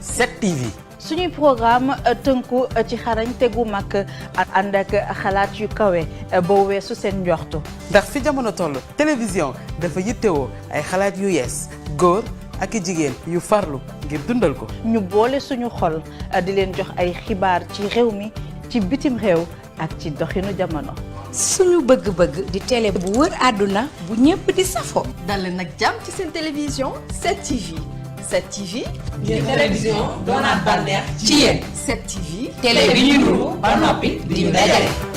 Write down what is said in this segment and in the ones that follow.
7TV. suñuy programme tënku ci xarañ tegu mag ànd ak xalaat yu kawe boo weesu seen njortu. ndax fi jamono toll télévision dafa yittewoo ay xalaat yu yees góor ak jigéen yu farlu ngir dundal ko. ñu boole suñu xol di leen jox ay xibaar ci réew mi ci bitim réew ak ci doxinu jamono. suñu bëgg-bëgg di télé bu wër àdduna bu ñëpp di safo. dal nag jàmm ci seen télévision 7TV. 7TV. di télévision doonaat bànneex ci yéen. 7TV. télé bi ñu nuru ba noppi di ñu dajale.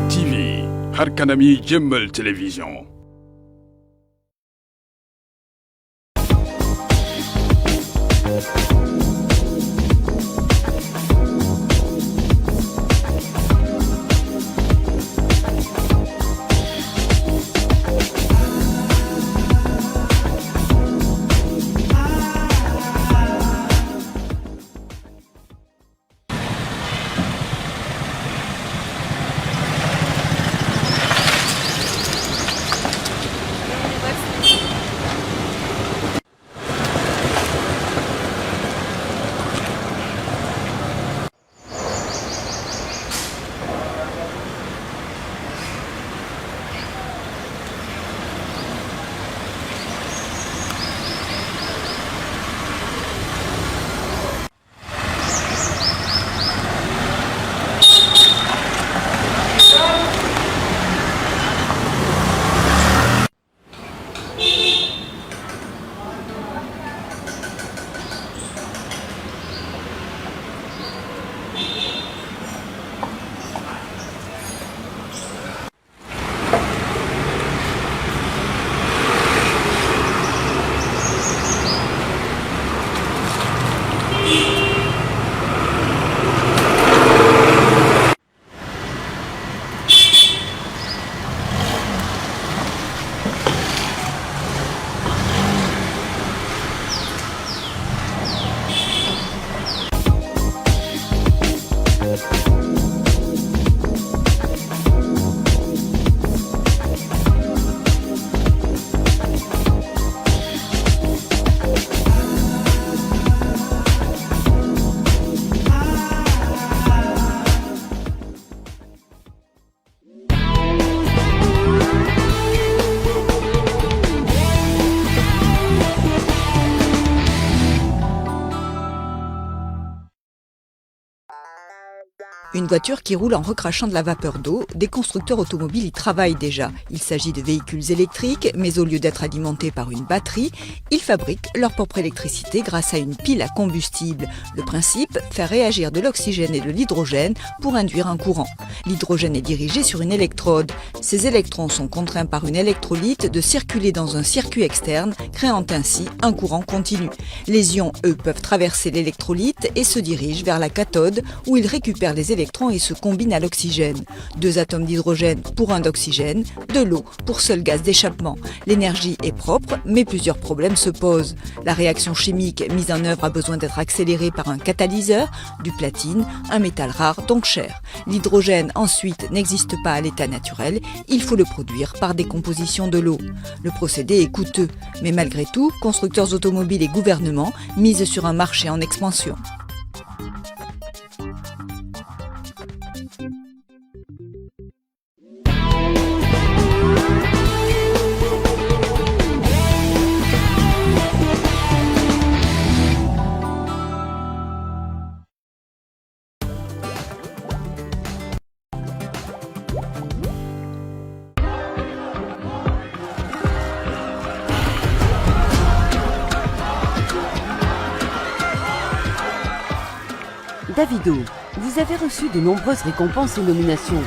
TV har kanami jëmmal télévision. Une voiture qui roule en recrachant de la vapeur d'eau, des constructeurs automobiles y travaillent déjà. Il s'agit de véhicules électriques, mais au lieu d'être alimentés par une batterie, ils fabriquent leur propre électricité grâce à une pile à combustible. Le principe, faire réagir de l'oxygène et de l'hydrogène pour induire un courant. L'hydrogène est dirigé sur une électrode. Ces électrons sont contraints par une électrolyte de circuler dans un circuit externe, créant ainsi un courant continu. Les ions, eux, peuvent traverser l'électrolyte et se dirigent vers la cathode où ils récupèrent les électrons et se combinent à l'oxygène. 2 atomes d'hydrogène pour 1 d'oxygène, de l'eau pour seul gaz d'échappement. L'énergie est propre, mais plusieurs problèmes se posent. La réaction chimique mise en œuvre a besoin d'être accélérée par un catalyseur, du platine, un métal rare donc cher. L'hydrogène ensuite n'existe pas à l'état naturel, il faut le produire par décomposition de l'eau. Le procédé est coûteux, mais malgré tout, constructeurs automobiles et gouvernements misent sur un marché en expansion. Davido, vous avez reçu de nombreuses récompenses et nominations.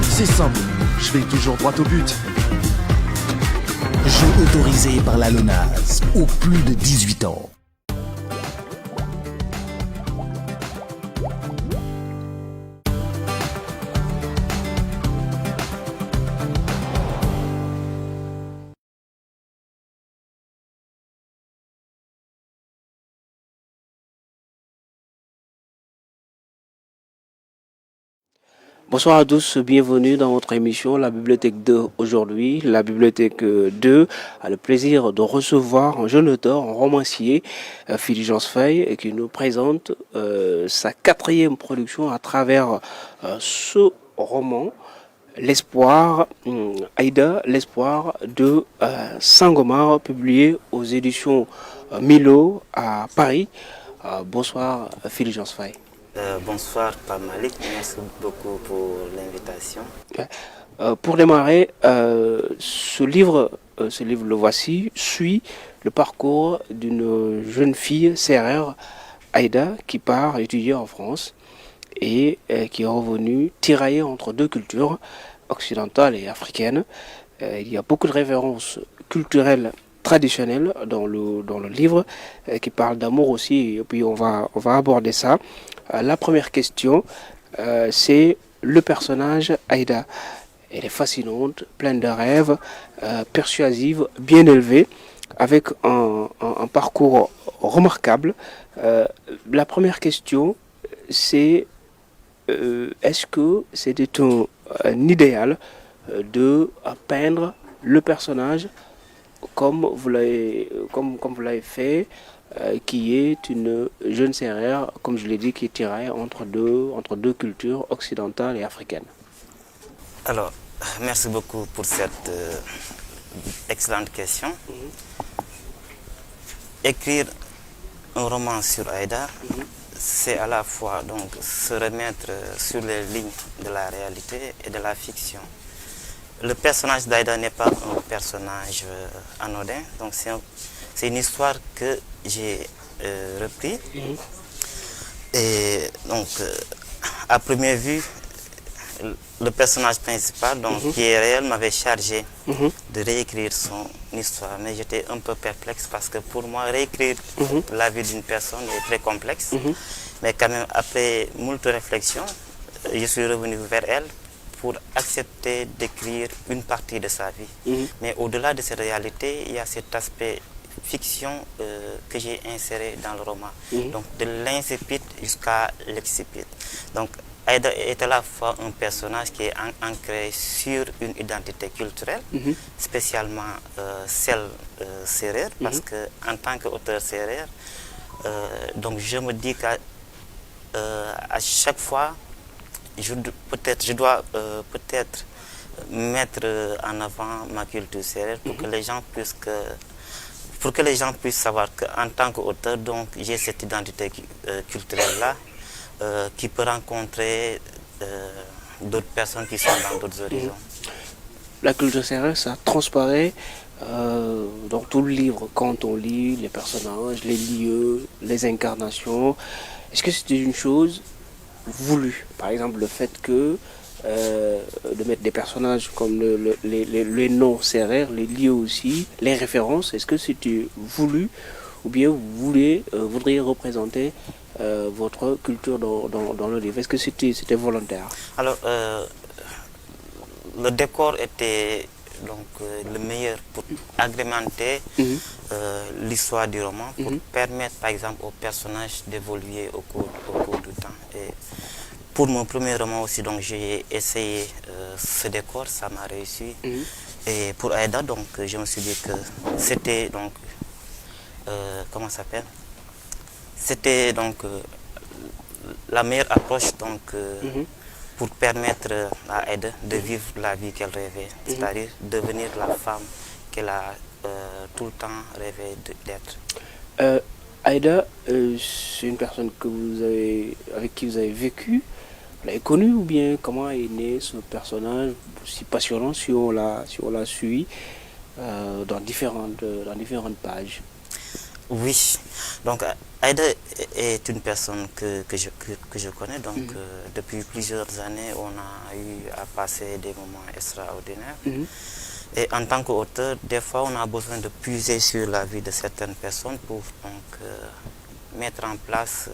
C'est simple, je vais toujours droit au but. Jeu autorisé par la LONASE aux plus de 18 ans. Bonsoir à tous, bienvenue dans votre émission La Bibliothèque 2. Aujourd'hui, la Bibliothèque 2 a le plaisir de recevoir un jeune auteur, un romancier, Fulgence Faye, qui nous présente sa 4e production à travers ce roman, L'espoir, Aïda, l'espoir de Sangomar, publié aux éditions Milo à Paris. Bonsoir Fulgence Faye. Bonsoir Pape Malik, merci beaucoup pour l'invitation. Pour démarrer, ce livre, le voici, suit le parcours d'une jeune fille sérère, Aïda, qui part étudier en France et qui est revenue tiraillée entre deux cultures, occidentale et africaine. Il y a beaucoup de références culturelles traditionnelles dans le livre qui parle d'amour aussi, et puis on va aborder ça. La première question, c'est le personnage Aïda. Elle est fascinante, pleine de rêves, persuasive, bien élevée, avec un parcours remarquable. La première question, c'est est-ce que c'était un idéal de peindre le personnage comme vous l'avez fait, qui est une jeune sérère, comme je l'ai dit, qui est tirée entre deux cultures occidentales et africaines? Alors, merci beaucoup pour cette excellente question. Écrire un roman sur Aïda, c'est à la fois donc se remettre sur les lignes de la réalité et de la fiction. Le personnage d'Aïda n'est pas un personnage anodin, donc c'est une histoire que j'ai repris. Et donc, à première vue, le personnage principal, donc, qui est réel, m'avait chargé de réécrire son histoire. Mais j'étais un peu perplexe parce que pour moi, réécrire la vie d'une personne est très complexe. Mais quand même, après moult réflexions, je suis revenu vers elle pour accepter d'écrire une partie de sa vie. Mais au-delà de cette réalité, il y a cet aspect fiction que j'ai inséré dans le roman. Donc de l'incipit jusqu'à l'excipit. Donc Aïda est à la fois un personnage qui est ancré sur une identité culturelle, spécialement celle sérère, parce que en tant qu'auteur sérère, donc je me dis qu'à chaque fois, je dois peut-être mettre en avant ma culture sérère pour que les gens puissent savoir qu'en tant qu'auteur, donc j'ai cette identité culturelle-là qui peut rencontrer d'autres personnes qui sont dans d'autres horizons. La culture sérère, ça transparaît dans tout le livre, quand on lit les personnages, les lieux, les incarnations. Est-ce que c'était une chose voulue? Par exemple, le fait que de mettre des personnages comme les noms sérères, les lieux aussi, les références, est-ce que c'était voulu ou bien vous voudriez représenter votre culture dans le livre? Est-ce que c'était volontaire? Alors, le décor était donc le meilleur pour agrémenter l'histoire du roman, pour permettre par exemple aux personnages d'évoluer au cours du temps. Et pour mon premier roman aussi, donc j'ai essayé ce décor, ça m'a réussi. Et pour Aïda, donc je me suis dit que c'était donc comment ça s'appelle? C'était donc la meilleure approche donc pour permettre à Aïda de vivre la vie qu'elle rêvait, c'est-à-dire devenir la femme qu'elle a tout le temps rêvé d'être. Aïda, c'est une personne avec qui vous avez vécu, vous l'avez connue, ou bien comment est né ce personnage si passionnant si on l'a suivi dans différentes pages? Oui, donc Aïda est une personne que je connais, donc depuis plusieurs années on a eu à passer des moments extraordinaires. Et en tant qu'auteur, des fois, on a besoin de puiser sur la vie de certaines personnes pour donc, mettre en place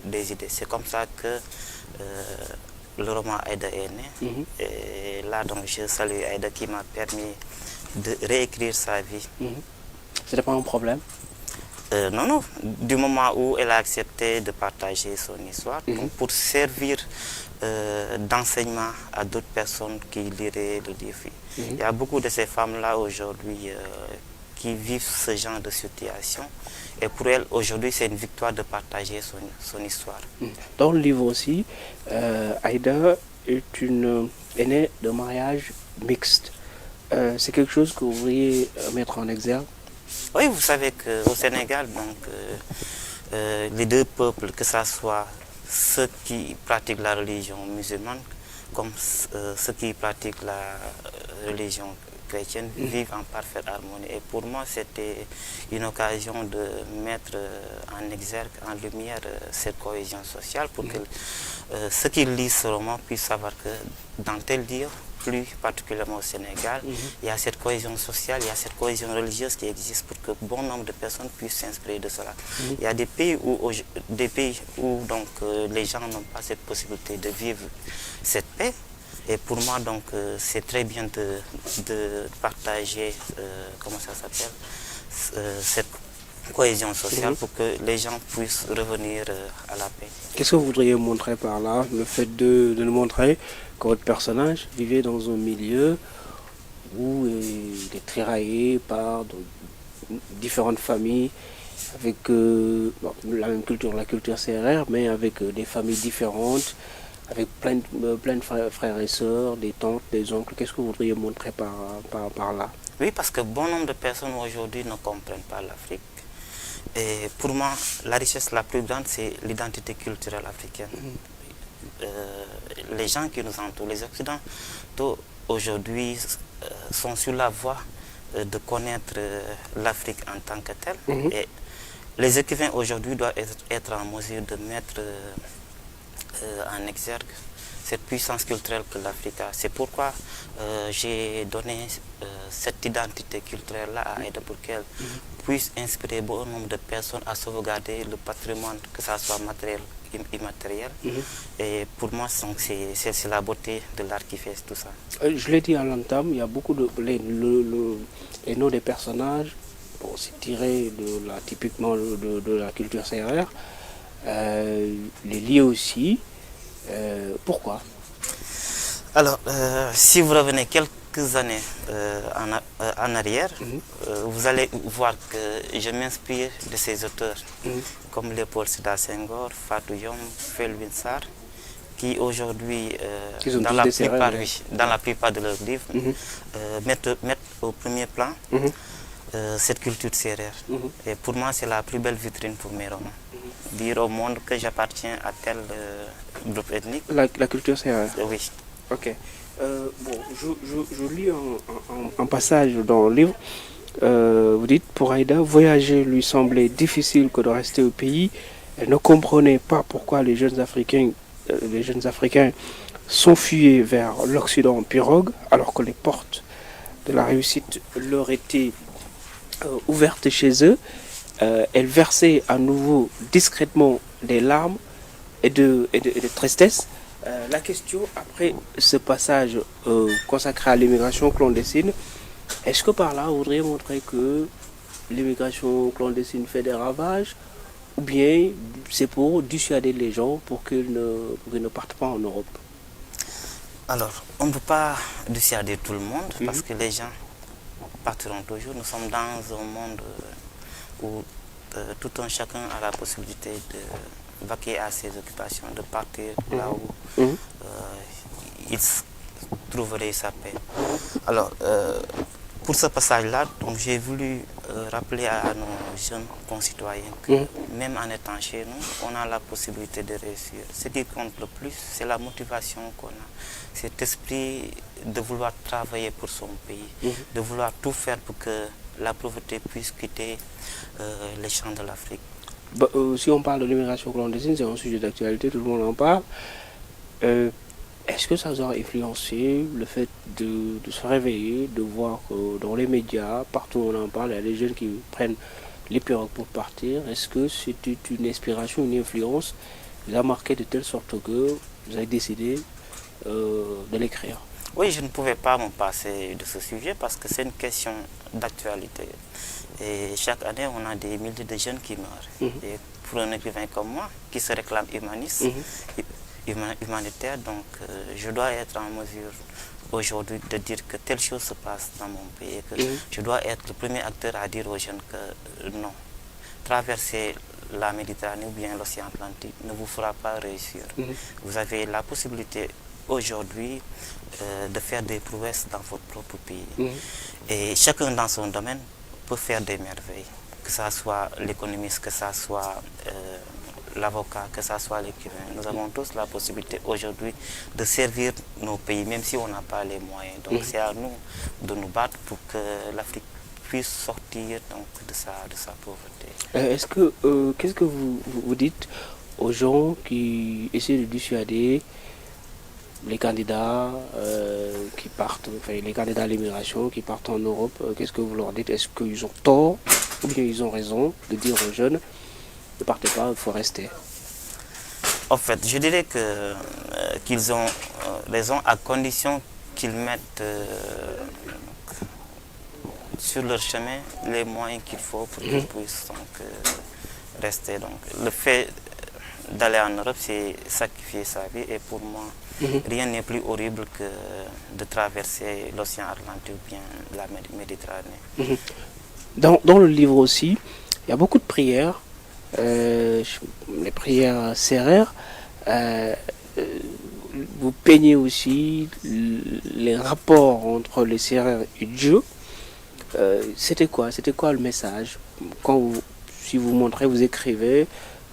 des idées. C'est comme ça que le roman Aïda est né. Et là, donc, je salue Aïda qui m'a permis de réécrire sa vie. C'était pas un problème? Non, non. Du moment où elle a accepté de partager son histoire, donc pour servir d'enseignement à d'autres personnes qui liraient le livre. Il y a beaucoup de ces femmes-là aujourd'hui qui vivent ce genre de situation. Et pour elles, aujourd'hui, c'est une victoire de partager son histoire. Dans le livre aussi, Aïda est née de mariage mixte. C'est quelque chose que vous voudriez mettre en exergue? Oui, vous savez qu'au Sénégal, donc, les deux peuples, que ce soit ceux qui pratiquent la religion musulmane comme ceux qui pratiquent la religion chrétienne, vivent en parfaite harmonie. Et pour moi, c'était une occasion de mettre en exergue, en lumière, cette cohésion sociale pour que ceux qui lisent ce roman puissent savoir que dans tel lieu, plus particulièrement au Sénégal, il y a cette cohésion sociale, il y a cette cohésion religieuse qui existe pour que bon nombre de personnes puissent s'inspirer de cela. Il y a des pays où donc, les gens n'ont pas cette possibilité de vivre cette paix. Et pour moi, donc, c'est très bien de partager, comment ça s'appelle, cette cohésion sociale pour que les gens puissent revenir à la paix. Qu'est-ce que vous voudriez montrer par là? Le fait de nous montrer que votre personnage vivait dans un milieu où il est tiraillé par différentes familles, avec la même culture, la culture CRR, mais avec des familles différentes, avec plein de frères et sœurs, des tantes, des oncles. Qu'est-ce que vous voudriez montrer par là? Oui, parce que bon nombre de personnes aujourd'hui ne comprennent pas l'Afrique. Et pour moi, la richesse la plus grande, c'est l'identité culturelle africaine. Les gens qui nous entourent, les Occidentaux, aujourd'hui, sont sur la voie de connaître l'Afrique en tant que telle. Et les écrivains aujourd'hui doivent être en mesure de mettre en exergue cette puissance culturelle que l'Afrique a. C'est pourquoi j'ai donné cette identité culturelle-là à Aïda pour qu'elle puisse inspirer bon nombre de personnes à sauvegarder le patrimoine, que ce soit matériel ou immatériel. Et pour moi, c'est la beauté de l'art qui fait tout ça. Je l'ai dit à l'entame, il y a beaucoup de... Les noms des personnages, bon, c'est tiré typiquement de la culture CRR. Les liés aussi. Pourquoi? Alors, si vous revenez quelques années en arrière, vous allez voir que je m'inspire de ces auteurs, comme Léopold Sédar Senghor, Fatou Diom, Felwine Sarr, qui aujourd'hui, dans la plupart de leurs livres, mettent au premier plan cette culture sérère. Et pour moi, c'est la plus belle vitrine pour mes romans. Dire au monde que j'appartiens à tel groupe ethnique. La culture sérère? Oui. Ok. Bon, je lis un passage dans le livre. Vous dites, pour Aïda, voyager lui semblait difficile que de rester au pays. Elle ne comprenait pas pourquoi les jeunes Africains s'enfuyaient vers l'Occident en pirogue, alors que les portes de la réussite leur étaient ouvertes chez eux. Elle versait à nouveau discrètement des larmes et de tristesse. La question, après ce passage consacré à l'immigration clandestine, est-ce que par là, vous voudriez montrer que l'immigration clandestine fait des ravages, ou bien c'est pour dissuader les gens pour qu'ils ne partent pas en Europe? Alors, on ne peut pas dissuader tout le monde, parce que les gens partiront toujours. Nous sommes dans un monde où tout un chacun a la possibilité de vaquer à ses occupations, de partir là où il trouverait sa paix. Alors, pour ce passage-là, j'ai voulu rappeler à nos jeunes concitoyens que même en étant chez nous, on a la possibilité de réussir. Ce qui compte le plus, c'est la motivation qu'on a. Cet esprit de vouloir travailler pour son pays, de vouloir tout faire pour que la pauvreté puisse quitter les champs de l'Afrique. Si on parle de l'immigration clandestine, c'est un sujet d'actualité, tout le monde en parle. est-ce que ça vous a influencé le fait de se réveiller, de voir que dans les médias, partout on en parle, il y a des jeunes qui prennent les pirogues pour partir? Est-ce que c'était une inspiration, une influence qui vous a marqué de telle sorte que vous avez décidé de l'écrire? Oui, je ne pouvais pas me passer de ce sujet parce que c'est une question d'actualité. Et chaque année, on a des milliers de jeunes qui meurent. Et pour un écrivain comme moi, qui se réclame humaniste, humanitaire, donc je dois être en mesure aujourd'hui de dire que telle chose se passe dans mon pays et que je dois être le premier acteur à dire aux jeunes que non, traverser la Méditerranée ou bien l'océan Atlantique ne vous fera pas réussir. Vous avez la possibilité aujourd'hui de faire des prouesses dans votre propre pays. Et chacun dans son domaine peut faire des merveilles, que ce soit l'économiste, que ce soit l'avocat, que ce soit l'écrivain. Nous avons tous la possibilité aujourd'hui de servir nos pays, même si on n'a pas les moyens. Donc c'est à nous de nous battre pour que l'Afrique puisse sortir donc, de sa pauvreté. Qu'est-ce que vous dites aux gens qui essaient de dissuader les candidats qui partent, enfin les candidats à l'immigration qui partent en Europe? Qu'est-ce que vous leur dites? Est-ce qu'ils ont tort ou bien ils ont raison de dire aux jeunes ne partez pas, il faut rester? En fait, je dirais qu'ils ont raison à condition qu'ils mettent sur leur chemin les moyens qu'il faut pour qu'ils puissent donc, rester. Donc, le fait d'aller en Europe, c'est sacrifier sa vie et pour moi, rien n'est plus horrible que de traverser l'océan Atlantique ou bien la Méditerranée. Dans le livre aussi, il y a beaucoup de prières, les prières sérères. Vous peignez aussi les rapports entre les sérères et Dieu. C'était quoi le message? Si vous montrez, vous écrivez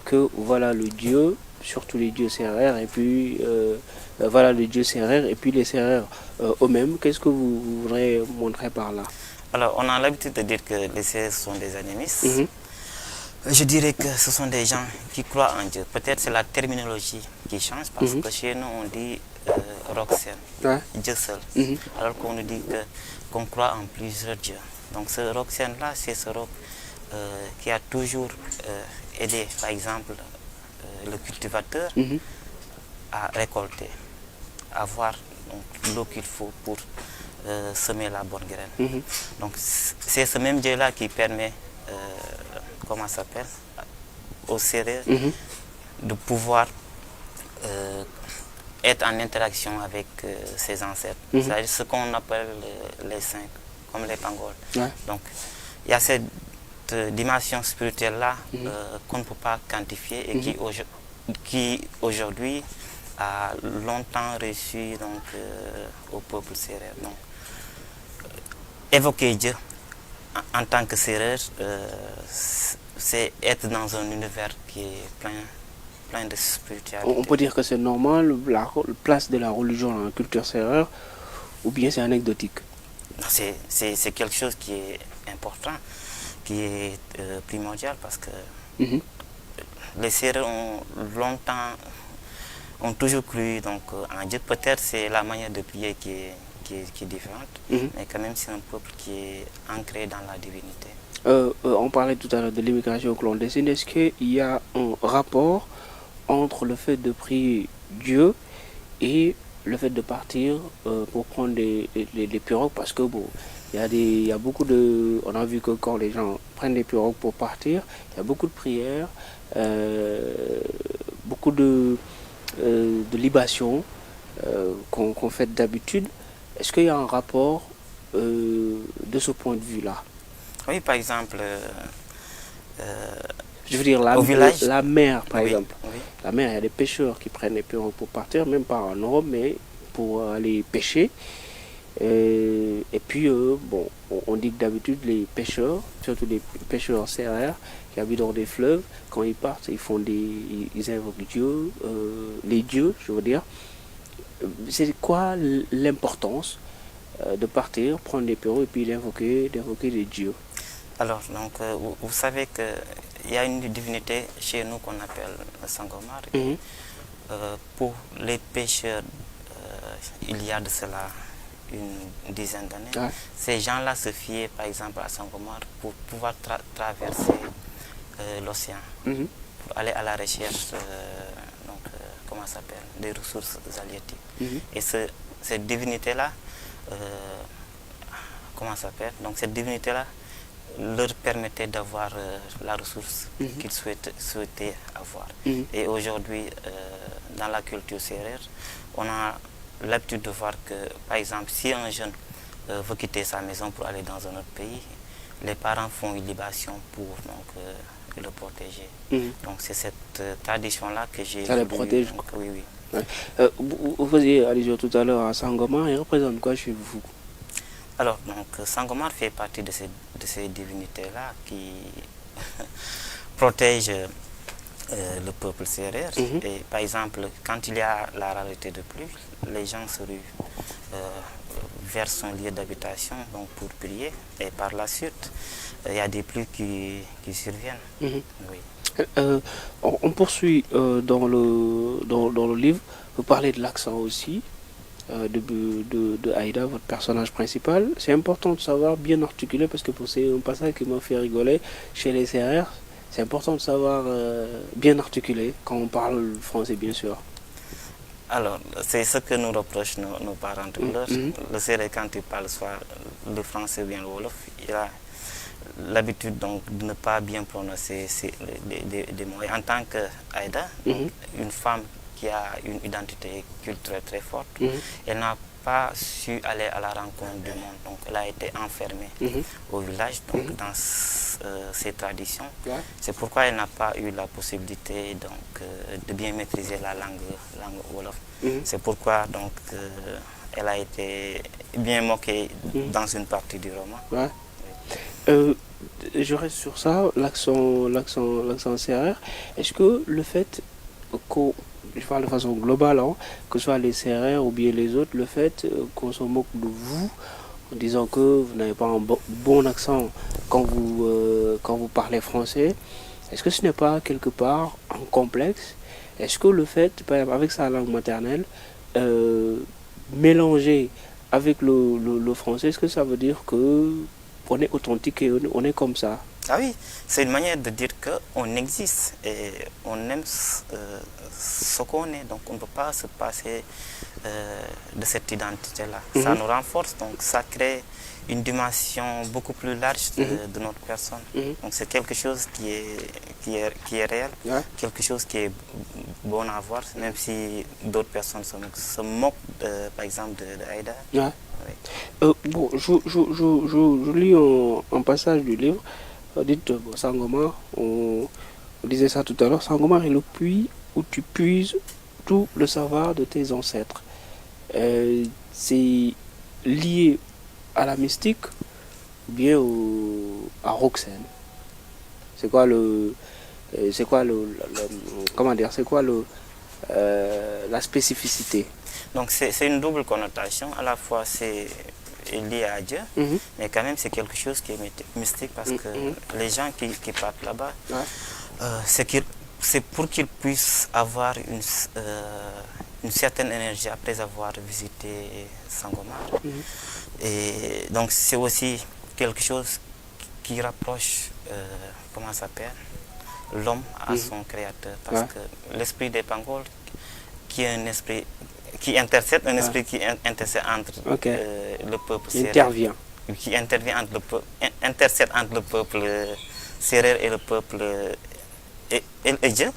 que voilà le Dieu, surtout les dieux sérères, et puis voilà le Dieu sérère et puis les sérères eux-mêmes. Qu'est-ce que vous voudrez montrer par là? Alors, on a l'habitude de dire que les sérères sont des animistes. Je dirais que ce sont des gens qui croient en Dieu. Peut-être c'est la terminologie qui change parce que chez nous on dit Roxen, Dieu seul. Alors qu'on nous dit qu'on croit en plusieurs dieux. Donc ce Roxen-là, c'est ce roc qui a toujours aidé, par exemple, le cultivateur à récolter, à avoir l'eau qu'il faut pour semer la bonne graine. Donc c'est ce même Dieu-là qui permet, comment ça s'appelle, aux sérères de pouvoir être en interaction avec ses ancêtres. C'est-à-dire ce qu'on appelle les saints, comme les pangols. Donc il y a cette dimension spirituelle-là qu'on ne peut pas quantifier et qui aujourd'hui a longtemps reçu donc, au peuple sérère. Donc, évoquer Dieu en tant que sérère, c'est être dans un univers qui est plein de spiritualité. On peut dire que c'est normal, la place de la religion dans la culture sérère, ou bien c'est anecdotique? C'est quelque chose qui est important, qui est primordial parce que les sérères ont toujours cru donc, en Dieu. Peut-être c'est la manière de prier qui est différente, mais quand même c'est un peuple qui est ancré dans la divinité. On parlait tout à l'heure de l'immigration clandestine. Est-ce qu'il y a un rapport entre le fait de prier Dieu et le fait de partir pour prendre les pirogues? Parce que bon, il y a beaucoup de... On a vu que quand les gens prennent les pirogues pour partir, il y a beaucoup de prières, beaucoup de libations qu'on fait d'habitude. Est-ce qu'il y a un rapport de ce point de vue-là? Oui, par exemple, je veux dire, la mer, par exemple. Oui. La mer, il y a des pêcheurs qui prennent les pirogues pour partir, même pas en Europe, mais pour aller pêcher. Et puis, bon, on dit que d'habitude, les pêcheurs, surtout les pêcheurs sérères qui habitent dans des fleuves, quand ils partent, ils invoquent Dieu, les dieux, je veux dire. C'est quoi l'importance de partir, prendre des pirogues et puis d'invoquer les dieux? Alors, donc, vous savez qu'il y a une divinité chez nous qu'on appelle le Sangomar. Pour les pêcheurs il y a de cela une dizaine d'années, Ouais. ces gens-là se fiaient par exemple à Sangomar pour pouvoir traverser l'océan, pour aller à la recherche comment ça s'appelle, des ressources halieutiques. Et cette divinité-là, comment ça s'appelle, donc cette divinité-là leur permettait d'avoir la ressource qu'ils souhaitaient avoir. Et aujourd'hui, dans la culture sérère, on a l'habitude de voir que, par exemple, si un jeune veut quitter sa maison pour aller dans un autre pays, les parents font une libation pour le protéger. Donc c'est cette tradition-là que j'ai... Ça les protège. Donc, oui, oui. Ouais. Vous faisiez allusion tout à l'heure à Sangomar, il représente quoi chez vous? Alors, donc, Sangomar fait partie de ces divinités-là qui protègent le peuple sérère. Et par exemple, quand il y a la rareté de pluie, les gens se ruent vers son lieu d'habitation donc pour prier. Et par la suite, il y a des pluies qui surviennent. Oui. On poursuit dans le livre. Vous parlez de l'accent aussi. De Aïda, votre personnage principal. C'est important de savoir bien articuler parce que c'est un passage qui m'a fait rigoler chez les CRR. C'est important de savoir bien articuler quand on parle français, bien sûr. Alors, c'est ce que nous reprochent nos parents tout à l'heure. Le CRR, quand il parle soit le français ou bien le Wolof, il a l'habitude donc de ne pas bien prononcer des mots. Et en tant qu'Aïda, une femme qui a une identité culturelle très forte, elle n'a pas su aller à la rencontre du monde. Donc elle a été enfermée au village, donc dans ses traditions. C'est pourquoi elle n'a pas eu la possibilité donc, de bien maîtriser la langue Wolof. C'est pourquoi donc elle a été bien moquée dans une partie du roman. Je reste sur ça, l'accent CRR. Est-ce que le fait qu'on, je parle de façon globale, hein, que ce soit les CRR ou bien les autres, le fait qu'on se moque de vous en disant que vous n'avez pas un bon accent quand vous parlez français, est-ce que ce n'est pas quelque part un complexe? Est-ce que le fait, par exemple, avec sa langue maternelle, mélanger avec le français, est-ce que ça veut dire qu'on est authentique et on est comme ça? Ah oui, c'est une manière de dire qu'on existe et on aime ce qu'on est. Donc on ne peut pas se passer de cette identité-là. Ça nous renforce, donc ça crée une dimension beaucoup plus large de notre personne. Donc c'est quelque chose qui est réel, quelque chose qui est bon à voir, même si d'autres personnes se moquent par exemple d'Aïda. Bon, je lis un passage du livre. Dites, Sangomar, on disait ça tout à l'heure, Sangomar est le puits où tu puises tout le savoir de tes ancêtres. C'est lié à la mystique ou bien à Roxane? C'est quoi la spécificité? Donc c'est une double connotation, à la fois c'est lié à Dieu, mais quand même c'est quelque chose qui est mystique parce que les gens qui partent là-bas, c'est pour qu'ils puissent avoir une certaine énergie après avoir visité Sangomar. Et donc c'est aussi quelque chose qui rapproche, comment ça s'appelle, l'homme à son créateur. Parce que l'esprit des Pangols, qui est un esprit qui intercède, qui intercède entre le peuple sérère, qui intercède entre le peuple sérère et le peuple et Dieu,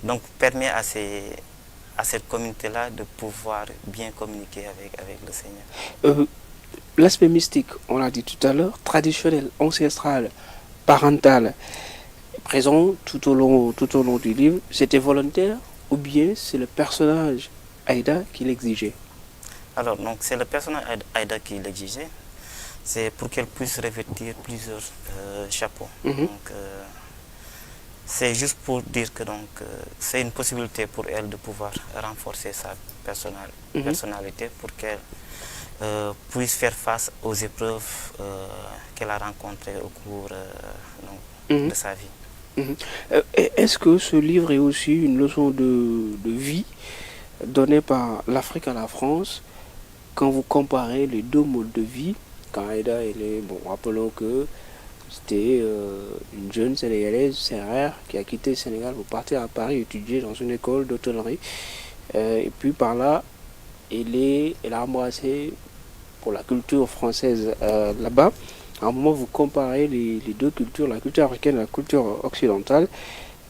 donc permet à cette communauté-là de pouvoir bien communiquer avec le Seigneur. L'aspect mystique, on l'a dit tout à l'heure, traditionnel, ancestral, parental, présent tout au long du livre, c'était volontaire ou bien c'est le personnage Aïda qui l'exigeait? Alors, donc c'est le personnage Aïda qui l'exigeait. C'est pour qu'elle puisse revêtir plusieurs chapeaux. Donc, c'est juste pour dire que c'est une possibilité pour elle de pouvoir renforcer sa personnalité pour qu'elle puisse faire face aux épreuves qu'elle a rencontrées au cours de sa vie. Est-ce que ce livre est aussi une leçon de vie donnée par l'Afrique à la France quand vous comparez les deux modes de vie, quand Aïda, elle est, bon, rappelons que c'était une jeune Sénégalaise, CRR, qui a quitté le Sénégal pour partir à Paris étudier dans une école d'hôtellerie. Et puis par là, elle a embrassé pour la culture française là-bas. À un moment, vous comparez les deux cultures, la culture africaine et la culture occidentale.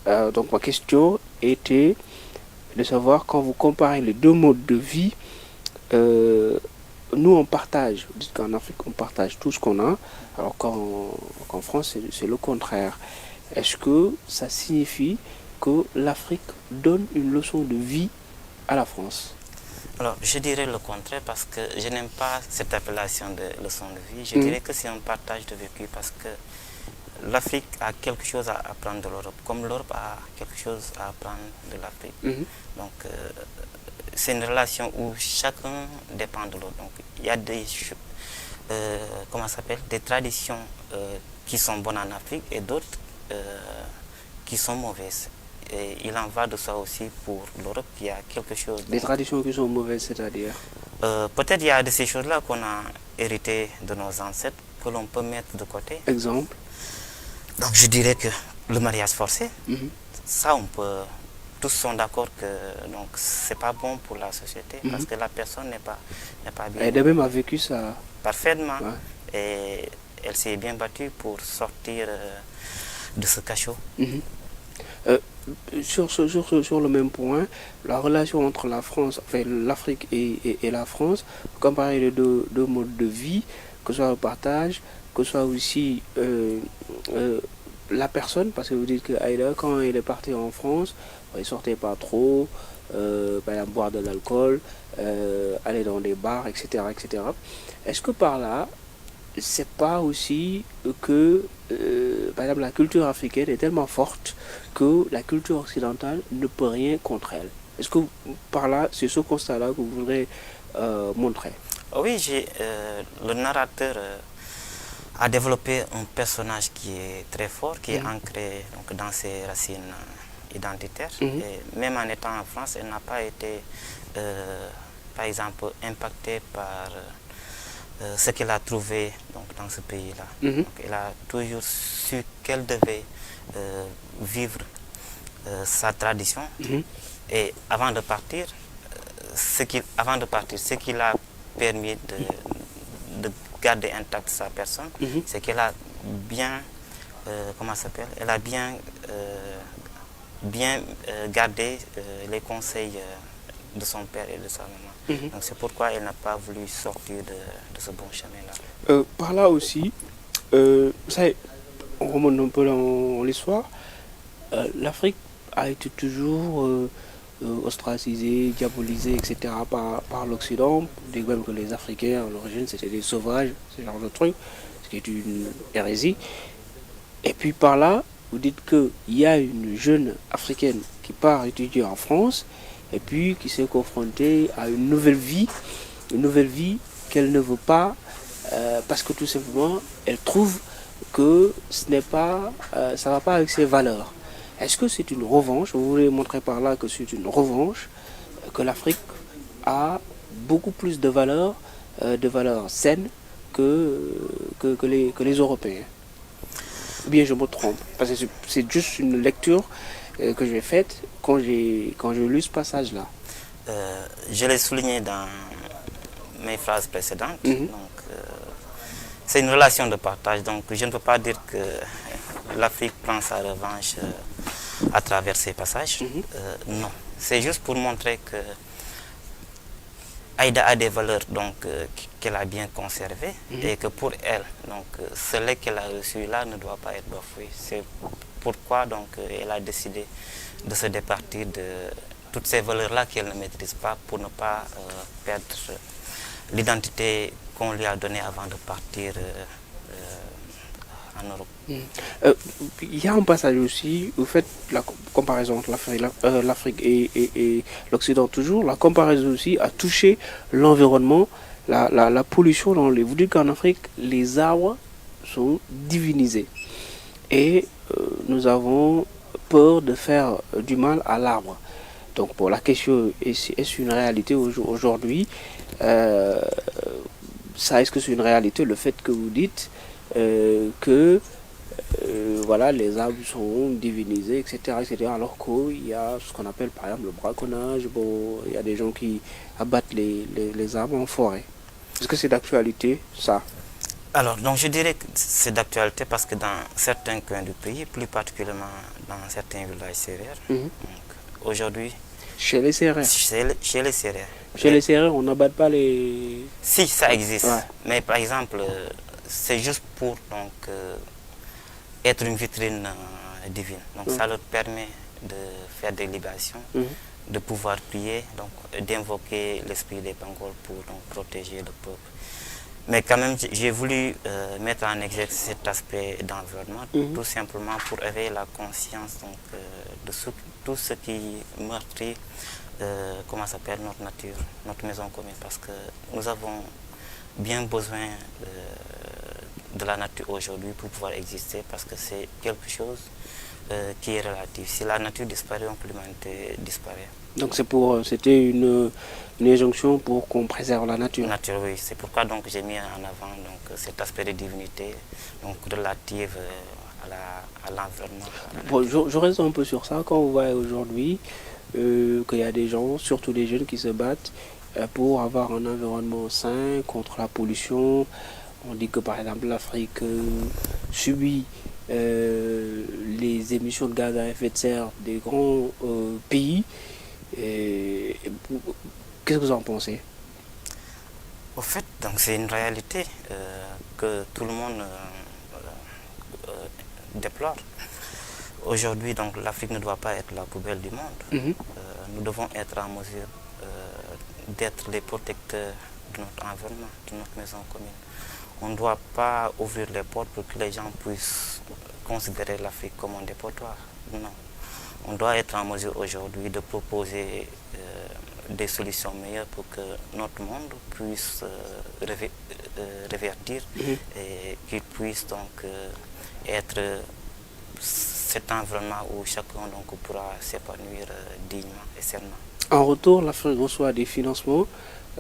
Donc ma question était de savoir, quand vous comparez les deux modes de vie, nous on partage, vous dites qu'en Afrique on partage tout ce qu'on a, alors qu'en France c'est le contraire. Est-ce que ça signifie que l'Afrique donne une leçon de vie à la France? Alors, je dirais le contraire parce que je n'aime pas cette appellation de leçon de vie. Je dirais que c'est un partage de vécu parce que l'Afrique a quelque chose à apprendre de l'Europe, comme l'Europe a quelque chose à apprendre de l'Afrique. Donc, c'est une relation où chacun dépend de l'autre. Donc, il y a des, des traditions qui sont bonnes en Afrique et d'autres qui sont mauvaises. Et il en va de ça aussi pour l'Europe, il y a quelque chose... Des traditions qui sont mauvaises, c'est-à-dire peut-être il y a de ces choses-là qu'on a héritées de nos ancêtres, que l'on peut mettre de côté. Exemple? Donc je dirais que le mariage forcé, ça on peut... Tous sont d'accord que c'est pas bon pour la société, parce que la personne n'est pas bien. Elle même a vécu ça. Parfaitement. Ouais. Et elle s'est bien battue pour sortir de ce cachot. Sur le même point, la relation entre la France, enfin l'Afrique et la France, comparer les deux modes de vie, que ce soit le partage, que ce soit aussi la personne, parce que vous dites que Aïda, quand elle est partie en France, elle ne sortait pas trop, par exemple boire de l'alcool, aller dans des bars, etc. etc. Est-ce que par là, c'est pas aussi que par exemple la culture africaine est tellement forte que la culture occidentale ne peut rien contre elle? Est-ce que par là, c'est ce constat-là que vous voudrez montrer? Oui, le narrateur a développé un personnage qui est très fort, qui est ancré dans ses racines identitaires. Et même en étant en France, elle n'a pas été, par exemple, impactée par ce qu'elle a trouvé dans ce pays-là. Elle a toujours su qu'elle devait vivre sa tradition. Et avant de partir, ce qui l'a permis de garder intacte sa personne, c'est qu'elle a bien, elle a bien gardé les conseils de son père et de sa maman. Donc c'est pourquoi elle n'a pas voulu sortir de ce bon chemin-là. Par là aussi, ça, on remonte un peu dans l'histoire, l'Afrique a été toujours ostracisée, diabolisée, etc. par l'Occident. On dit même que les Africains, à l'origine, c'était des sauvages, ce genre de truc, ce qui est une hérésie. Et puis par là, vous dites qu'il y a une jeune Africaine qui part étudier en France, et puis qui s'est confrontée à une nouvelle vie qu'elle ne veut pas, parce que tout simplement, elle trouve que ce n'est pas, ça ne va pas avec ses valeurs. Est-ce que c'est une revanche? Vous voulez montrer par là que c'est une revanche, que l'Afrique a beaucoup plus de valeurs saines que les Européens? Ou bien je me trompe? Parce que c'est juste une lecture que j'ai faite quand j'ai lu ce passage-là. Je l'ai souligné dans mes phrases précédentes. Donc, c'est une relation de partage. Donc, je ne peux pas dire que l'Afrique prend sa revanche à travers ces passages. Non. C'est juste pour montrer que Aïda a des valeurs qu'elle a bien conservées et que pour elle, ce lait qu'elle a reçu là ne doit pas être bafoué. C'est pourquoi elle a décidé de se départir de toutes ces valeurs-là qu'elle ne maîtrise pas pour ne pas perdre l'identité qu'on lui a donnée avant de partir en Europe. Il y a un passage aussi, vous faites la comparaison entre l'Afrique et l'Occident toujours, la comparaison aussi a touché l'environnement, la pollution dans les... Vous dites qu'en Afrique, les arbres sont divinisés. Et nous avons peur de faire du mal à l'arbre. Donc pour la question, est-ce une réalité aujourd'hui? Ça, est-ce que c'est une réalité, le fait que vous dites que voilà, les âmes sont divinisées, etc., alors qu'il y a ce qu'on appelle par exemple le braconnage, bon, il y a des gens qui abattent les âmes en forêt. Est-ce que c'est d'actualité, ça? Alors, donc je dirais que c'est d'actualité parce que dans certains coins du pays, plus particulièrement dans certains villages sérères, aujourd'hui... Chez les Sérères? Chez les Sérères. Chez les Sérères, on n'abatte pas les... Si, ça existe. Ouais. Mais par exemple, c'est juste pour donc, être une vitrine divine. Donc ça leur permet de faire des libations, de pouvoir prier, donc d'invoquer l'esprit des Pangols pour donc, protéger le peuple. Mais quand même, j'ai voulu mettre en exergue cet aspect d'environnement, tout simplement pour éveiller la conscience donc, de tout ce qui meurtrit, comment s'appelle, notre nature, notre maison commune, parce que nous avons bien besoin de la nature aujourd'hui pour pouvoir exister, parce que c'est quelque chose qui est relatif. Si la nature disparaît, donc l'humanité disparaît. Donc c'était une injonction pour qu'on préserve la nature. Nature, oui. C'est pourquoi donc j'ai mis en avant donc cet aspect de divinité, donc relative à l'environnement. Bon, je reste un peu sur ça. Quand on voit aujourd'hui qu'il y a des gens, surtout des jeunes, qui se battent pour avoir un environnement sain contre la pollution. On dit que par exemple l'Afrique subit les émissions de gaz à effet de serre des grands pays. Qu'est-ce que vous en pensez? Au fait, c'est une réalité que tout le monde déplore. Aujourd'hui, l'Afrique ne doit pas être la poubelle du monde. Nous devons être en mesure d'être les protecteurs de notre environnement, de notre maison commune. On ne doit pas ouvrir les portes pour que les gens puissent considérer l'Afrique comme un dépotoir. Non. On doit être en mesure aujourd'hui de proposer des solutions meilleures pour que notre monde puisse réverdir et qu'il puisse donc être cet environnement où chacun donc, pourra s'épanouir dignement et sainement. En retour, l'Afrique reçoit des financements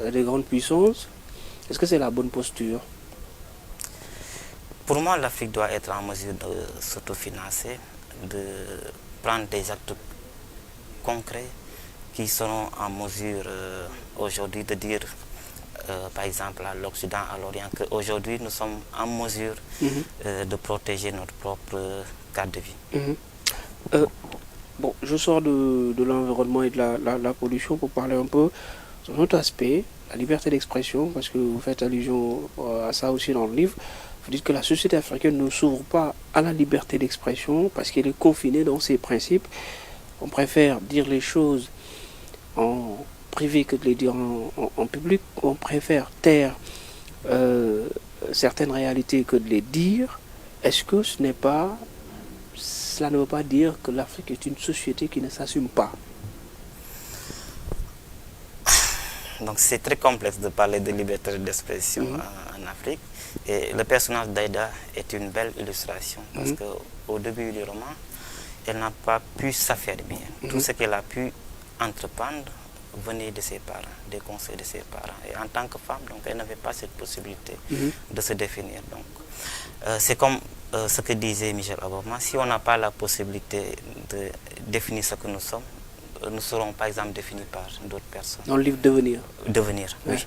des grandes puissances. Est-ce que c'est la bonne posture? Pour moi, l'Afrique doit être en mesure de s'autofinancer, de prendre des actes concrets qui seront en mesure aujourd'hui de dire, par exemple, à l'Occident, à l'Orient, qu'aujourd'hui nous sommes en mesure de protéger notre propre cadre de vie. Bon, je sors de l'environnement et de la pollution pour parler un peu sur un autre aspect, la liberté d'expression, parce que vous faites allusion à ça aussi dans le livre. Vous dites que la société africaine ne s'ouvre pas à la liberté d'expression parce qu'elle est confinée dans ses principes. On préfère dire les choses en privé que de les dire en public. On préfère taire certaines réalités que de les dire. Est-ce que cela ne veut pas dire que l'Afrique est une société qui ne s'assume pas? Donc c'est très complexe de parler de liberté d'expression en Afrique. Et le personnage d'Aïda est une belle illustration parce qu'au début du roman, elle n'a pas pu s'affermir. Tout ce qu'elle a pu entreprendre venait de ses parents, des conseils de ses parents. Et en tant que femme, donc, elle n'avait pas cette possibilité de se définir. C'est comme ce que disait Michel Obama, si on n'a pas la possibilité de définir ce que nous sommes, nous serons par exemple définis par d'autres personnes. Dans le livre Devenir. Devenir, oui.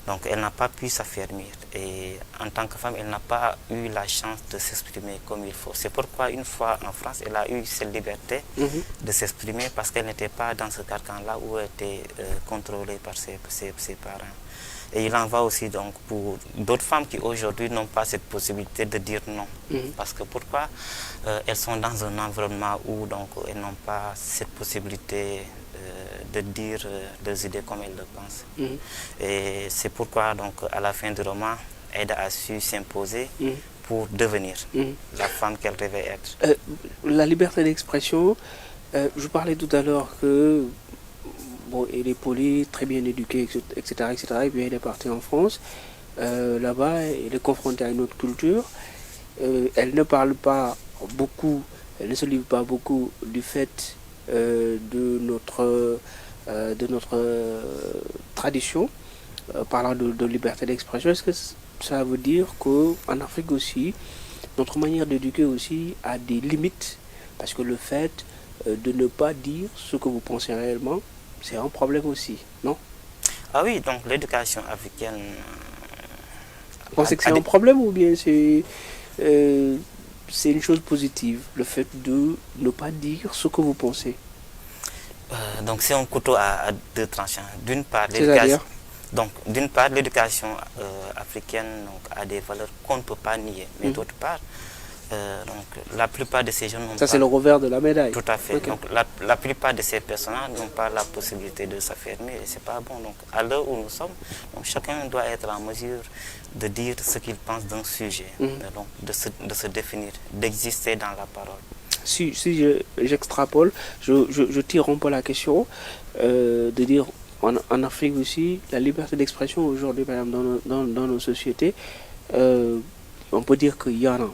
Donc elle n'a pas pu s'affermir et en tant que femme, elle n'a pas eu la chance de s'exprimer comme il faut. C'est pourquoi une fois en France, elle a eu cette liberté de s'exprimer parce qu'elle n'était pas dans ce carcan-là où elle était contrôlée par ses parents. Et il en va aussi donc pour d'autres femmes qui aujourd'hui n'ont pas cette possibilité de dire non. Parce que pourquoi elles sont dans un environnement où donc elles n'ont pas cette possibilité de dire leurs idées comme elles le pensent. Et c'est pourquoi donc à la fin du roman, Aïda a su s'imposer pour devenir la femme qu'elle rêvait être. La liberté d'expression, je parlais tout à l'heure que bon, elle est polie, très bien éduquée, etc., et puis elle est partie en France. Là-bas, elle est confrontée à une autre culture. Elle ne parle pas beaucoup, elle ne se livre pas beaucoup du fait de notre tradition, parlant de liberté d'expression. Est-ce que ça veut dire qu'en Afrique aussi, notre manière d'éduquer aussi a des limites? Parce que le fait de ne pas dire ce que vous pensez réellement, c'est un problème aussi, non? Ah oui, donc l'éducation africaine... Vous pensez que c'est un problème ou bien c'est une chose positive, le fait de ne pas dire ce que vous pensez? Donc c'est un couteau à deux tranchants. D'une part, l'éducation africaine a des valeurs qu'on ne peut pas nier, mais d'autre part, donc la plupart de ces jeunes n'ont pas... Ça c'est le revers de la médaille. Tout à fait. Okay. Donc la plupart de ces personnages n'ont pas la possibilité de s'affirmer et c'est pas bon. Donc à l'heure où nous sommes, donc, chacun doit être en mesure de dire ce qu'il pense d'un sujet, donc de se définir, d'exister dans la parole. Si j'extrapole, je tire un peu la question, de dire en Afrique aussi, la liberté d'expression aujourd'hui, par exemple, dans nos sociétés, on peut dire qu'il y en a.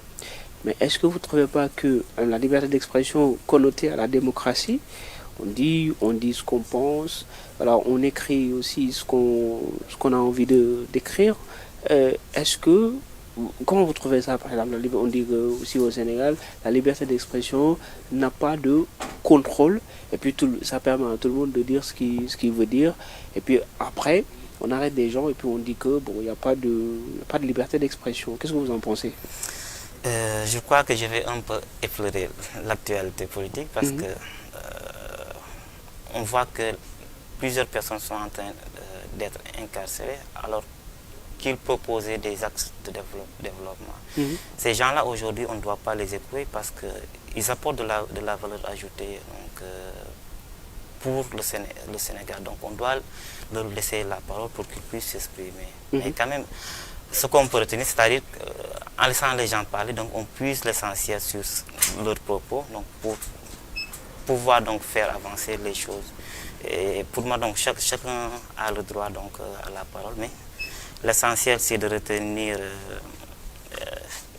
Mais est-ce que vous ne trouvez pas que la liberté d'expression connotée à la démocratie, on dit ce qu'on pense, alors on écrit aussi ce qu'on a envie d'écrire, est-ce que, comment vous trouvez ça, par exemple, on dit aussi au Sénégal, la liberté d'expression n'a pas de contrôle, et puis ça permet à tout le monde de dire ce qu'il veut dire, et puis après, on arrête des gens, et puis on dit que bon, il n'y a pas de liberté d'expression. Qu'est-ce que vous en pensez? Je crois que je vais un peu effleurer l'actualité politique parce que on voit que plusieurs personnes sont en train d'être incarcérées alors qu'ils proposaient des axes de développement. Ces gens-là, aujourd'hui, on ne doit pas les éprouver parce qu'ils apportent de la valeur ajoutée donc, pour le Sénégal. Donc on doit leur laisser la parole pour qu'ils puissent s'exprimer. Mais quand même, ce qu'on peut retenir, c'est-à-dire qu'en laissant les gens parler, donc on puise l'essentiel sur leurs propos, donc pour pouvoir donc faire avancer les choses. Et pour moi, donc chacun a le droit donc à la parole, mais l'essentiel c'est de retenir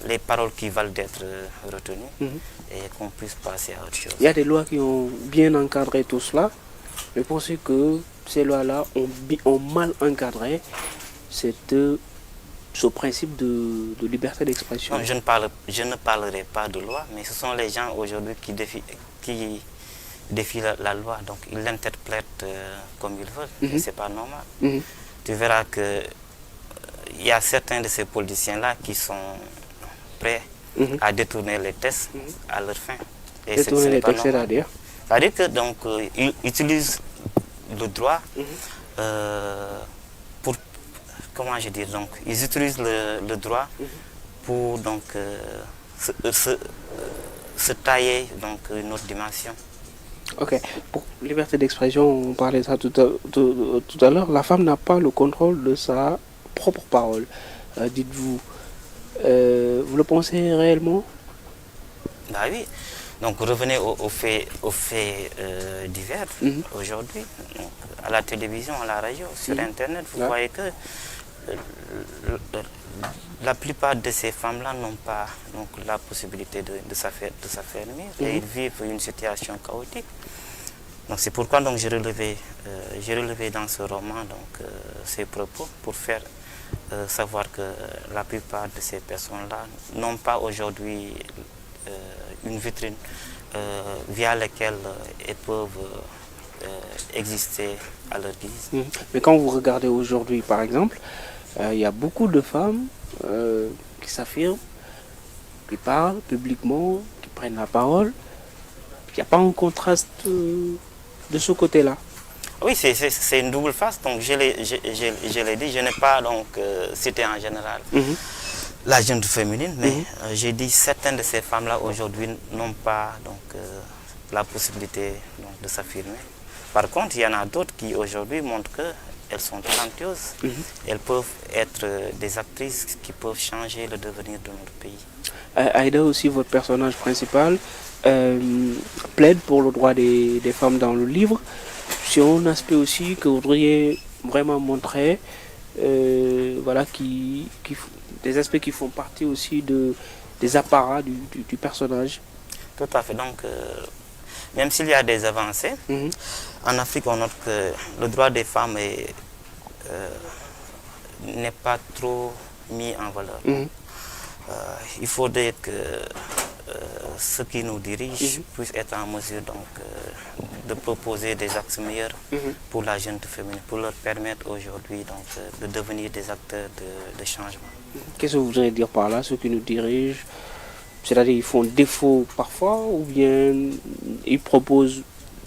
les paroles qui valent d'être retenues et qu'on puisse passer à autre chose. Il y a des lois qui ont bien encadré tout cela, mais pensez que ces lois-là ont mal encadré ce principe de liberté d'expression. Je ne parlerai pas de loi, mais ce sont les gens aujourd'hui qui défient la loi, donc ils l'interprètent comme ils veulent, et ce n'est pas normal. Tu verras que il y a certains de ces politiciens-là qui sont prêts à détourner les textes à leur fin. Et détourner les textes, c'est-à-dire? C'est-à-dire que donc ils utilisent le droit pour, comment je dis, donc ils utilisent le droit pour donc se tailler donc une autre dimension. Ok. Pour liberté d'expression, on parlait de ça tout à l'heure. La femme n'a pas le contrôle de sa propre parole. Dites-vous, vous le pensez réellement? Bah oui. Donc revenez aux faits divers aujourd'hui. À la télévision, à la radio, sur Internet, vous voyez que la plupart de ces femmes-là n'ont pas donc, la possibilité de s'affermir et ils vivent une situation chaotique. Donc c'est pourquoi donc, j'ai relevé dans ce roman donc, ces propos pour faire savoir que la plupart de ces personnes-là n'ont pas aujourd'hui une vitrine via laquelle elles peuvent exister à leur guise. Mais quand vous regardez aujourd'hui, par exemple, il y a beaucoup de femmes qui s'affirment, qui parlent publiquement, qui prennent la parole. Il n'y a pas un contraste de ce côté-là. Oui, c'est une double face. Donc je l'ai dit, je n'ai pas donc cité en général la gente féminine, mais j'ai dit certaines de ces femmes-là aujourd'hui n'ont pas donc la possibilité donc, de s'affirmer. Par contre, il y en a d'autres qui aujourd'hui montrent qu'elles sont talentueuses. Elles peuvent être des actrices qui peuvent changer le devenir de notre pays. Aïda aussi, votre personnage principal, plaide pour le droit des femmes dans le livre. C'est un aspect aussi que vous voudriez vraiment montrer, voilà, des aspects qui font partie aussi des apparats du personnage. Tout à fait. Donc, même s'il y a des avancées, en Afrique, on note que le droit des femmes n'est pas trop mis en valeur. Il faudrait que ceux qui nous dirigent puissent être en mesure donc, de proposer des axes meilleurs pour la jeune féminine, pour leur permettre aujourd'hui donc, de devenir des acteurs de changement. Qu'est-ce que vous voudrez dire par là, ceux qui nous dirigent? C'est-à-dire qu'ils font défaut parfois, ou bien ils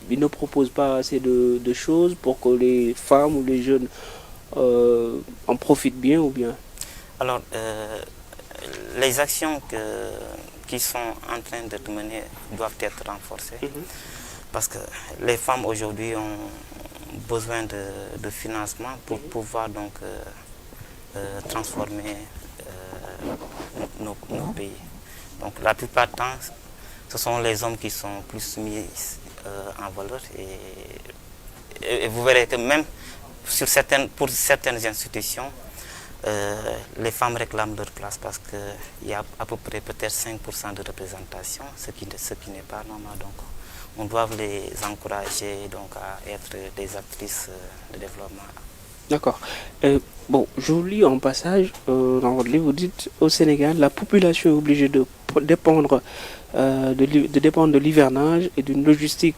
ne proposent pas assez de choses pour que les femmes ou les jeunes en profitent bien, ou bien? Alors, les actions qui sont en train d'être menées doivent être renforcées, parce que les femmes aujourd'hui ont besoin de financement pour pouvoir donc transformer nos pays. Donc la plupart du temps, ce sont les hommes qui sont plus mis en valeur, et vous verrez que même pour certaines institutions, les femmes réclament leur place, parce qu'il y a à peu près peut-être 5% de représentation, ce qui n'est pas normal. Donc on doit les encourager donc, à être des actrices de développement. D'accord. Bon, je vous lis en passage dans votre livre, vous dites au Sénégal, la population est obligée de dépendre de l'hivernage et d'une logistique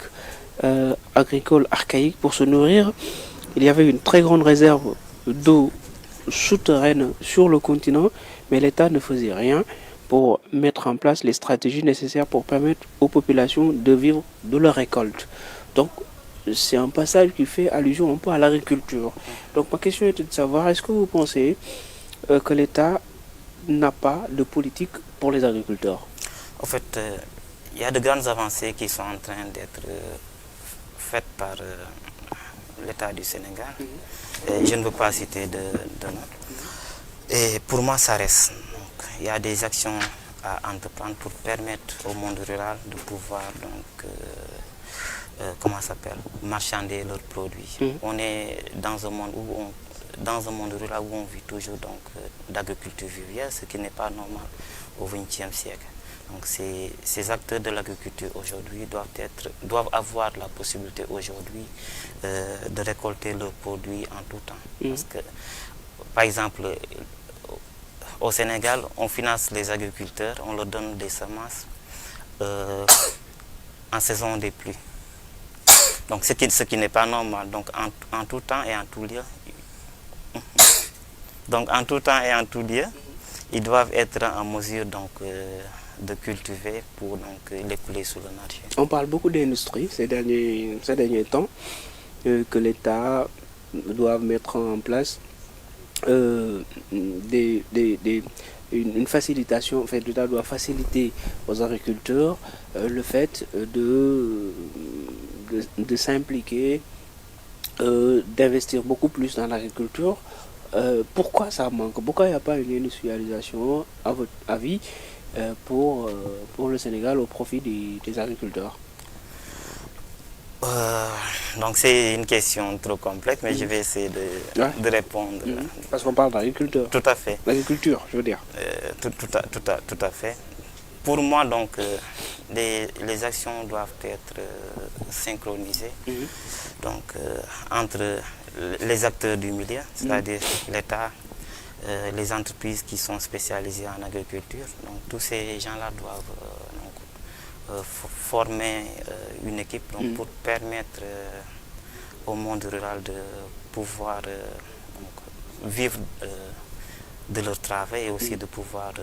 agricole archaïque pour se nourrir. Il y avait une très grande réserve d'eau souterraine sur le continent, mais l'État ne faisait rien pour mettre en place les stratégies nécessaires pour permettre aux populations de vivre de leur récolte. Donc, c'est un passage qui fait allusion un peu à l'agriculture. Donc, ma question était de savoir, est-ce que vous pensez que l'État n'a pas de politique pour les agriculteurs? En fait, il y a de grandes avancées qui sont en train d'être faites par l'État du Sénégal. Et je ne veux pas citer de nom. Et pour moi, ça reste. Donc, il y a des actions à entreprendre pour permettre au monde rural de pouvoir donc, marchander leurs produits. On est dans un monde rural où on vit toujours d'agriculture vivrière, ce qui n'est pas normal au XXe siècle. Donc ces acteurs de l'agriculture aujourd'hui doivent avoir la possibilité aujourd'hui de récolter leurs produits en tout temps. Parce que, par exemple, au Sénégal, on finance les agriculteurs, on leur donne des semences en saison des pluies. Donc ce qui n'est pas normal. Donc en tout temps et en tout lieu. Donc en tout temps et en tout lieu, ils doivent être en mesure donc, de cultiver pour l'écouler sur le marché. On parle beaucoup d'industrie ces derniers temps, que l'État doit mettre en place une facilitation. En fait, l'État doit faciliter aux agriculteurs le fait de s'impliquer, d'investir beaucoup plus dans l'agriculture. Pourquoi ça manque? Pourquoi il n'y a pas une industrialisation, à votre avis, pour le Sénégal au profit des agriculteurs? Donc c'est une question trop complexe, mais je vais essayer de répondre. Parce qu'on parle d'agriculteur. Tout à fait. L'agriculture, je veux dire. Tout à fait. Pour moi, donc, les actions doivent être synchronisées donc, entre les acteurs du milieu, c'est-à-dire l'État, les entreprises qui sont spécialisées en agriculture. Donc, tous ces gens-là doivent former une équipe pour permettre au monde rural de pouvoir vivre de leur travail et aussi de pouvoir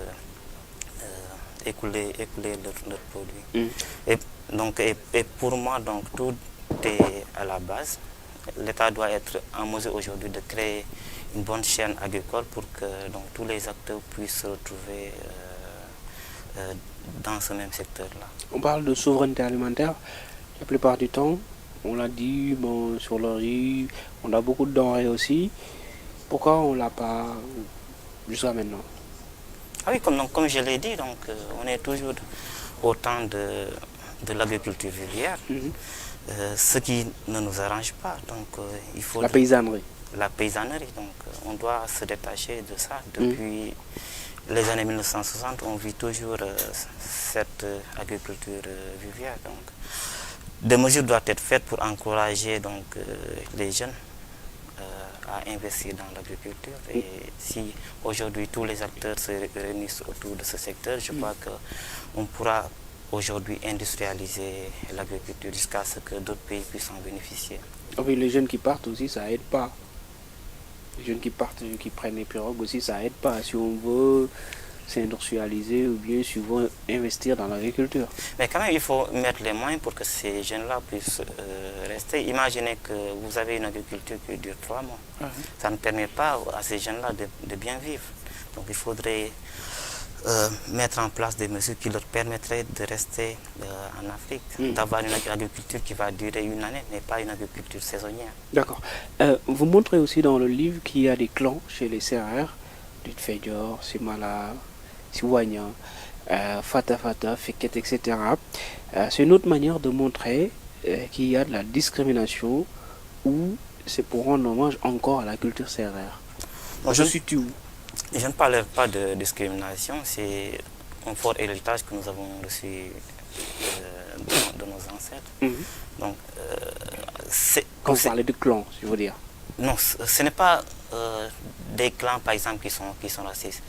écouler leurs produits. Et pour moi, donc, tout est à la base. L'État doit être en mesure aujourd'hui de créer une bonne chaîne agricole pour que donc, tous les acteurs puissent se retrouver dans ce même secteur-là. On parle de souveraineté alimentaire. La plupart du temps, on l'a dit, bon, sur le riz, on a beaucoup de denrées aussi. Pourquoi on ne l'a pas jusqu'à maintenant? Ah oui, comme je l'ai dit, donc, on est toujours au temps de l'agriculture vivrière, ce qui ne nous arrange pas. Donc, il faut la paysannerie. La paysannerie, donc on doit se détacher de ça. Depuis les années 1960, on vit toujours cette agriculture vivrière. Donc, des mesures doivent être faites pour encourager donc, les jeunes à investir dans l'agriculture. Et si aujourd'hui tous les acteurs se réunissent autour de ce secteur, je crois qu'on pourra aujourd'hui industrialiser l'agriculture jusqu'à ce que d'autres pays puissent en bénéficier. Oui, les jeunes qui partent aussi, ça aide pas. Les jeunes qui partent, qui prennent les pirogues aussi, ça aide pas. Si on veut s'industrialiser ou bien souvent investir dans l'agriculture. Mais quand même, il faut mettre les moyens pour que ces jeunes-là puissent rester. Imaginez que vous avez une agriculture qui dure 3 mois. Ça ne permet pas à ces jeunes-là de bien vivre. Donc il faudrait mettre en place des mesures qui leur permettraient de rester en Afrique, d'avoir une agriculture qui va durer 1 année, mais pas une agriculture saisonnière. D'accord. Vous montrez aussi dans le livre qu'il y a des clans chez les Sérères, Lidfedjor, Simala, Siwanya, Fata Fata, Feket, etc. C'est une autre manière de montrer qu'il y a de la discrimination ou c'est pour rendre hommage encore à la culture sérère. Je situe où? Je ne parle pas de discrimination, c'est un fort héritage que nous avons reçu de nos ancêtres. Donc, quand vous parlez de clans, je veux dire. Non, ce n'est pas des clans par exemple qui sont racistes.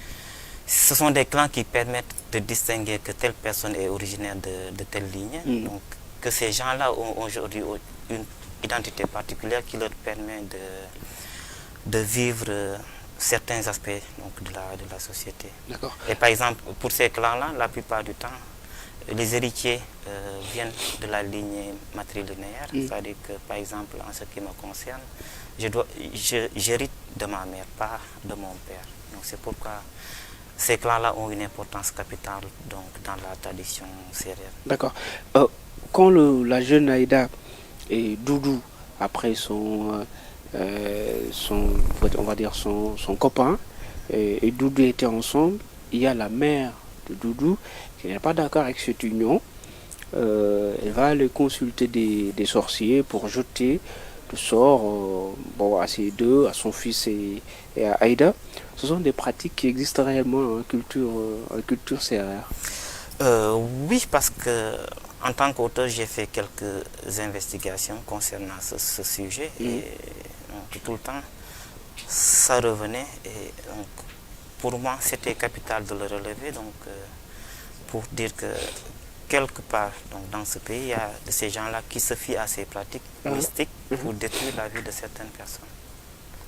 Ce sont des clans qui permettent de distinguer que telle personne est originaire de telle ligne. Donc, que ces gens-là ont aujourd'hui une identité particulière qui leur permet de vivre certains aspects donc, de la société. D'accord. Et par exemple, pour ces clans-là, la plupart du temps, les héritiers viennent de la lignée matrilinéaire. C'est-à-dire que, par exemple, en ce qui me concerne, j'hérite de ma mère, pas de mon père. Donc c'est pourquoi ces clans-là ont une importance capitale donc, dans la tradition sérère. D'accord. Quand la jeune Aïda et Doudou, après on va dire son copain, et Doudou étaient ensemble, il y a la mère de Doudou qui n'est pas d'accord avec cette union. Elle va aller consulter des sorciers pour jeter le sort à ces deux, à son fils et à Aïda. Ce sont des pratiques qui existent réellement en culture sérère. Oui, parce que en tant qu'auteur, j'ai fait quelques investigations concernant ce sujet et donc, tout le temps, ça revenait et donc, pour moi, c'était capital de le relever donc, pour dire que quelque part donc, dans ce pays, il y a de ces gens-là qui se fient à ces pratiques mystiques pour détruire la vie de certaines personnes.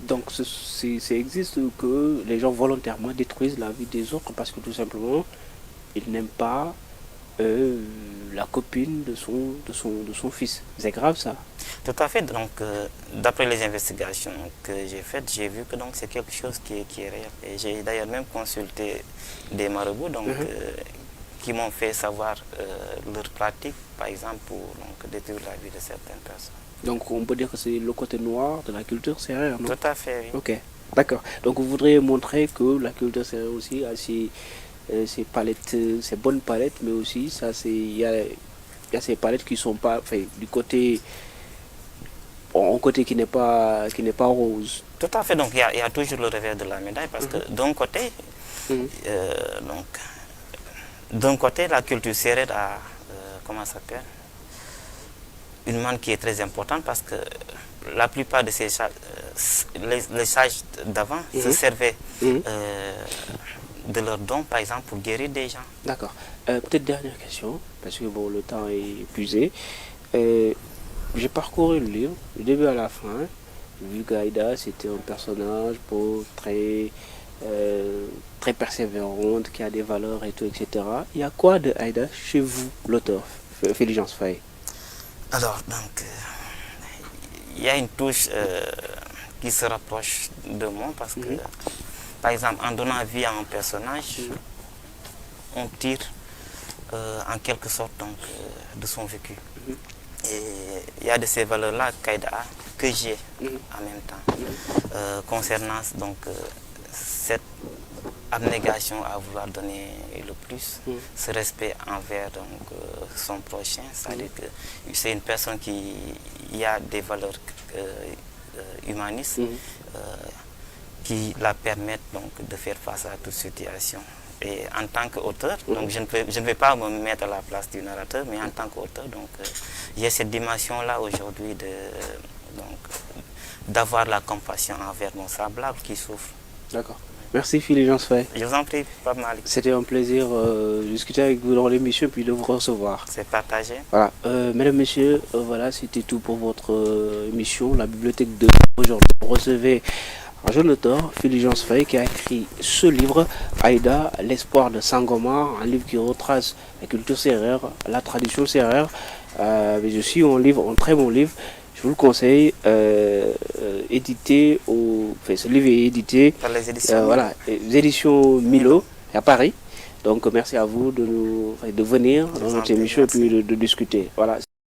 Donc, ça existe que les gens volontairement détruisent la vie des autres parce que tout simplement, ils n'aiment pas la copine de son fils. C'est grave ça. Tout à fait. Donc, d'après les investigations que j'ai faites, j'ai vu que c'est quelque chose qui est réel. Et j'ai d'ailleurs même consulté des marabouts donc, qui m'ont fait savoir leurs pratiques, par exemple, pour donc, détruire la vie de certaines personnes. Donc, on peut dire que c'est le côté noir de la culture sérère, non? Tout à fait, oui. Ok, d'accord. Donc, vous voudriez montrer que la culture sérère aussi a ces palettes, ces bonnes palettes, mais aussi il y a ces palettes qui sont pas, enfin, du côté, un côté qui n'est pas rose. Tout à fait. Donc il y a toujours le revers de la médaille parce que d'un côté, la culture sérère a comment ça s'appelle, une manne qui est très importante parce que la plupart de ces les sages d'avant se servaient de leurs dons, par exemple, pour guérir des gens. D'accord. Peut-être dernière question, parce que bon, le temps est épuisé. J'ai parcouru le livre, du début à la fin. Vu qu'Aïda, c'était un personnage très persévérante, qui a des valeurs et tout, etc. Il y a quoi de Aïda chez vous, l'auteur, Fulgence Faye? Alors, donc, il y a une touche qui se rapproche de moi parce que par exemple, en donnant vie à un personnage, on tire en quelque sorte donc, de son vécu. Et il y a de ces valeurs-là qu'Aïda a, que j'ai en même temps, concernant donc, cette abnégation à vouloir donner le plus, ce respect envers donc, son prochain, c'est-à-dire que c'est une personne qui a des valeurs humanistes, qui la permettent donc de faire face à toute situation. Et en tant qu'auteur, donc je ne vais pas me mettre à la place du narrateur, mais en tant qu'auteur, donc j'ai cette dimension-là aujourd'hui d'avoir la compassion envers mon semblable qui souffre. D'accord. Merci Fulgence Faye. Je vous en prie, Pape Malick. C'était un plaisir de discuter avec vous dans l'émission puis de vous recevoir. C'est partagé. Voilà. Mesdames, Messieurs, voilà, c'était tout pour votre émission, la bibliothèque de aujourd'hui. Vous recevez un jeune auteur, Fulgence Faye, qui a écrit ce livre, Aïda, l'espoir de Sangomar, un livre qui retrace la culture sérère, la tradition sérère, mais aussi un très bon livre. Je vous le conseille, édité ce livre est édité par les éditions les éditions Milo à Paris. Donc merci à vous de venir dans notre émission et puis de discuter. Voilà.